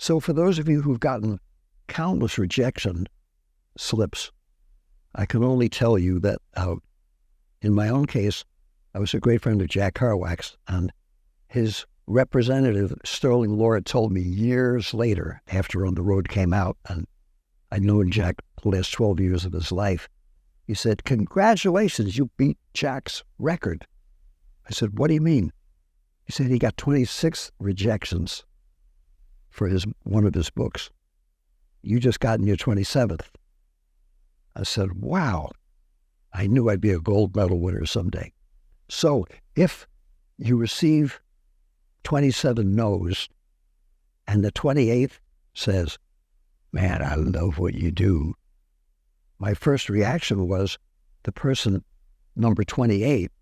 So for those of you who've gotten countless rejection slips, I can only tell you that in my own case, I was a great friend of Jack Kerouac's, and his representative, Sterling Lord, told me years later, after On the Road came out, and I'd known Jack the last 12 years of his life, he said, "Congratulations, you beat Jack's record." I said, "What do you mean?" He said he got 26 rejections for one of his books. You just got in your 27th. I said, wow, I knew I'd be a gold medal winner someday. So if you receive 27 no's and the 28th says, "Man, I love what you do," my first reaction was the person, number 28,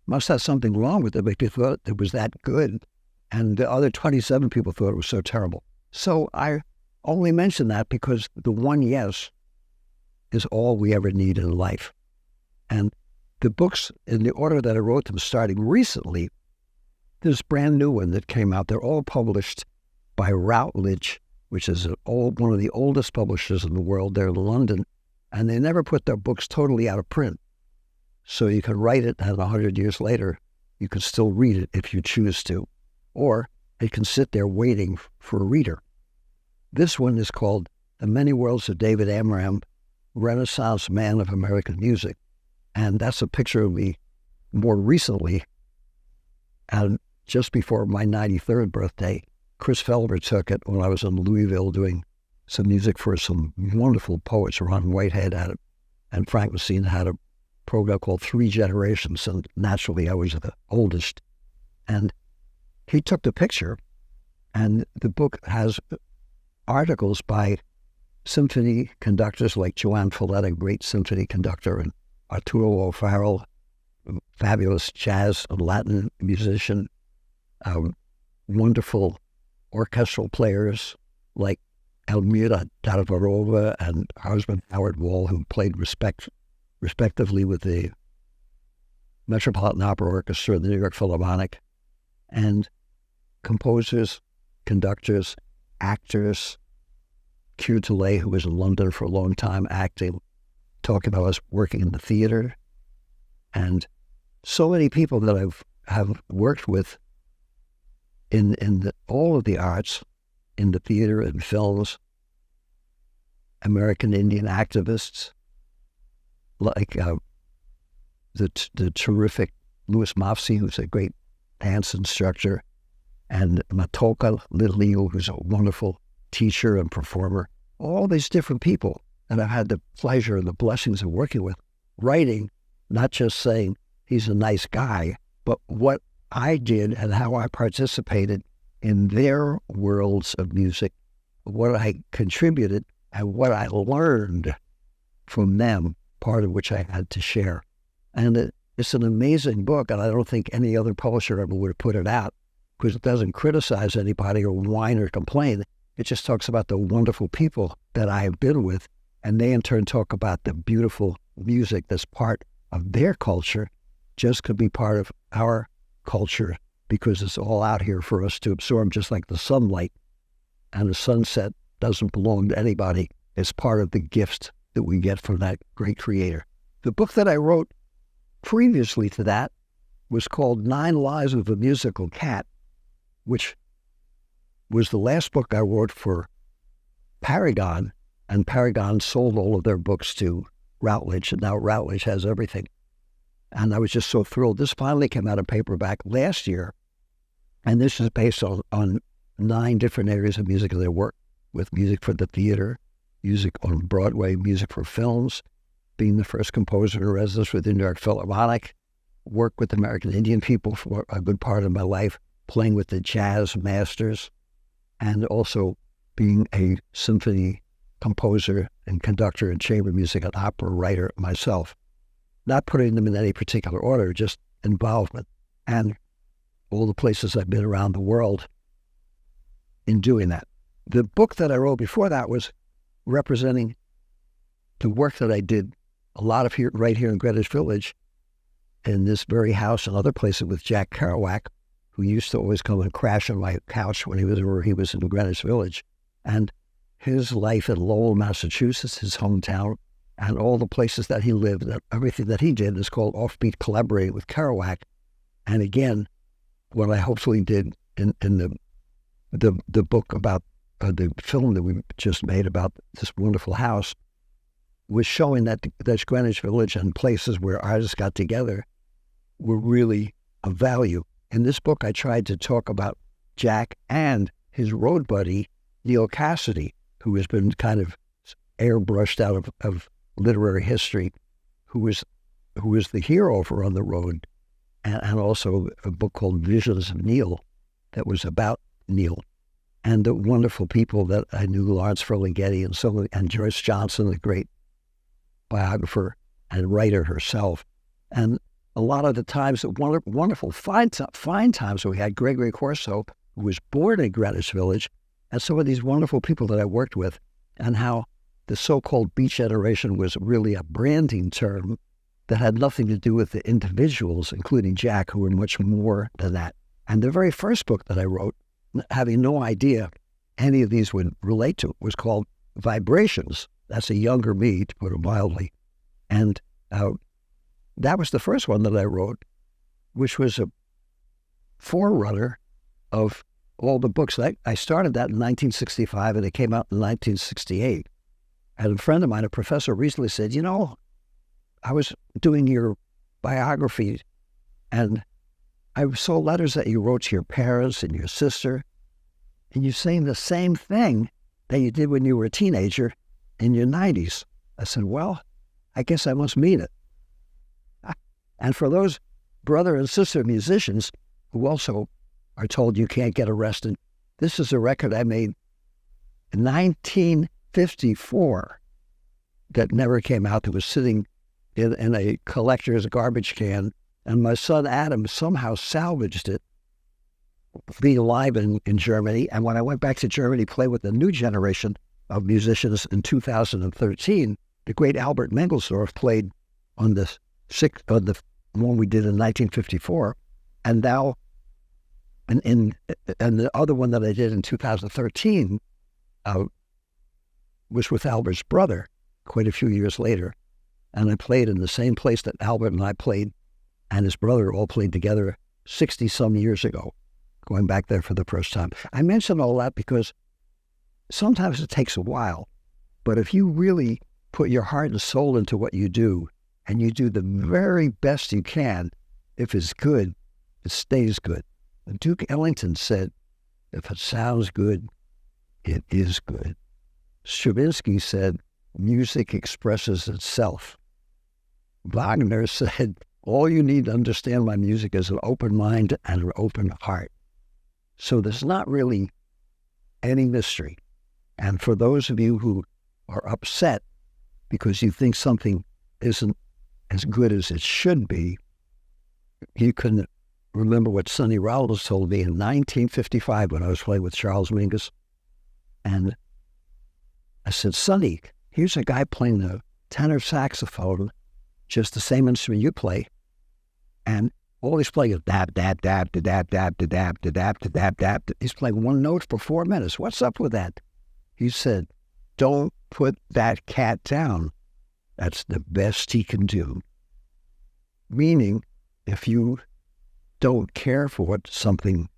must have something wrong with it if they thought it was that good. And the other 27 people thought it was so terrible. So I only mention that because the one yes is all we ever need in life. And the books, in the order that I wrote them, starting recently, this brand new one that came out, they're all published by Routledge, which is one of the oldest publishers in the world. They're in London, and they never put their books totally out of print. So you can write it, and 100 years later, you can still read it if you choose to. Or it can sit there waiting for a reader. This one is called The Many Worlds of David Amram, Renaissance Man of American Music. And that's a picture of me more recently. And just before my 93rd birthday, Chris Felber took it when I was in Louisville doing some music for some wonderful poets. Ron Whitehead had it, and Frank Messina had a program called Three Generations, and naturally I was the oldest. And he took the picture, and the book has articles by symphony conductors like Joanne Follett, a great symphony conductor, and Arturo O'Farrell, fabulous jazz and Latin musician, wonderful orchestral players like Elmira Tarvarova and her husband Howard Wall, who played respectively with the Metropolitan Opera Orchestra and the New York Philharmonic, and composers, conductors, actors, Keir Delay, who was in London for a long time acting, talking about us working in the theater, and so many people that have worked with in all of the arts, in the theater and films, American Indian activists, like the terrific Louis Mofsey, who's a great dance instructor, and Matoka Liliu, who's a wonderful teacher and performer. All these different people that I've had the pleasure and the blessings of working with, writing, not just saying he's a nice guy, but what I did and how I participated in their worlds of music, what I contributed and what I learned from them, part of which I had to share. And it's an amazing book, and I don't think any other publisher ever would have put it out, because it doesn't criticize anybody or whine or complain. It just talks about the wonderful people that I have been with, and they in turn talk about the beautiful music that's part of their culture, just could be part of our culture, because it's all out here for us to absorb, just like the sunlight. And the sunset doesn't belong to anybody. It's part of the gift that we get from that great creator. The book that I wrote previously to that was called 9 Lives of a Musical Cat, which was the last book I wrote for Paragon, and Paragon sold all of their books to Routledge, and now Routledge has everything. And I was just so thrilled. This finally came out in paperback last year, and this is based on 9 different areas of music of their work, with music for the theater, music on Broadway, music for films, being the first composer in residence with the New York Philharmonic, work with American Indian people for a good part of my life, playing with the jazz masters, and also being a symphony composer and conductor and chamber music and opera writer myself. Not putting them in any particular order, just involvement, and all the places I've been around the world in doing that. The book that I wrote before that was representing the work that I did a lot of right here in Greenwich Village, in this very house and other places with Jack Kerouac, who used to always come and crash on my couch when he was in Greenwich Village. And his life in Lowell, Massachusetts, his hometown, and all the places that he lived, and everything that he did is called Offbeat Collaborating with Kerouac. And again, what I hopefully did in the book about the film that we just made about this wonderful house was showing that that Greenwich Village and places where artists got together were really of value. In this book, I tried to talk about Jack and his road buddy, Neil Cassidy, who has been kind of airbrushed out of literary history, who was the hero for On the Road, and also a book called Visions of Neil that was about Neil, and the wonderful people that I knew, Lawrence Ferlinghetti and Joyce Johnson, the great biographer and writer herself. And a lot of the times, wonderful, fine times we had Gregory Corso, who was born in Greenwich Village, and some of these wonderful people that I worked with, and how the so-called Beat Generation was really a branding term that had nothing to do with the individuals, including Jack, who were much more than that. And the very first book that I wrote, having no idea any of these would relate to, was called Vibrations. That's a younger me, to put it mildly. And that was the first one that I wrote, which was a forerunner of all the books. I started that in 1965, and it came out in 1968. And a friend of mine, a professor, recently said, you know, I was doing your biography, and I saw letters that you wrote to your parents and your sister, and you're saying the same thing that you did when you were a teenager in your 90s. I said, well, I guess I must mean it. And for those brother and sister musicians who also are told you can't get arrested, this is a record I made in 1954 that never came out. It was sitting in a collector's garbage can, and my son Adam somehow salvaged it, being alive in Germany. And when I went back to Germany to play with the new generation of musicians in 2013, the great Albert Mangelsdorf played on the one we did in 1954, and now, and the other one that I did in 2013 was with Albert's brother quite a few years later, and I played in the same place that Albert and I played, and his brother all played together 60-some years ago, going back there for the first time. I mention all that because sometimes it takes a while, but if you really put your heart and soul into what you do, and you do the very best you can, if it's good, it stays good. And Duke Ellington said, if it sounds good, it is good. Stravinsky said, music expresses itself. Wagner said, all you need to understand my music is an open mind and an open heart. So there's not really any mystery. And for those of you who are upset because you think something isn't as good as it should be, you can remember what Sonny Rollins told me in 1955 when I was playing with Charles Mingus. And I said, Sonny, here's a guy playing the tenor saxophone, just the same instrument you play, and all he's playing is dab, dab, dab, da dab, dab, da dab, da dab, da dab, dab. He's playing one note for 4 minutes. What's up with that? He said, don't put that cat down. That's the best he can do. Meaning, if you don't care for what something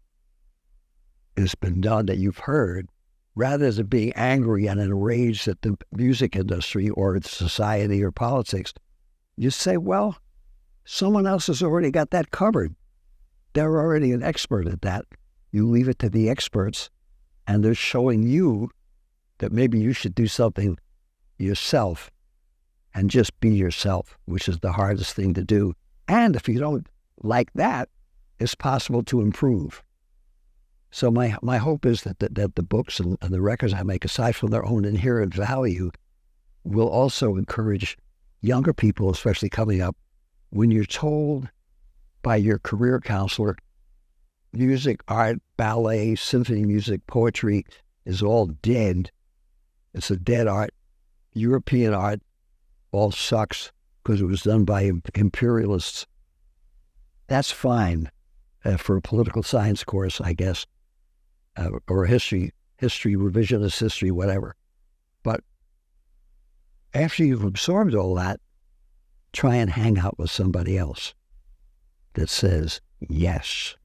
has been done that you've heard, rather than being angry and enraged at the music industry or society or politics, you say, well, someone else has already got that covered. They're already an expert at that. You leave it to the experts, and they're showing you that maybe you should do something yourself and just be yourself, which is the hardest thing to do. And if you don't like that, it's possible to improve. So my hope is that the books and the records I make, aside from their own inherent value, will also encourage younger people, especially coming up, when you're told by your career counselor, music, art, ballet, symphony music, poetry is all dead. It's a dead art. European art all sucks because it was done by imperialists. That's fine. for a political science course, I guess, or history, revisionist history, whatever. But after you've absorbed all that, try and hang out with somebody else that says yes.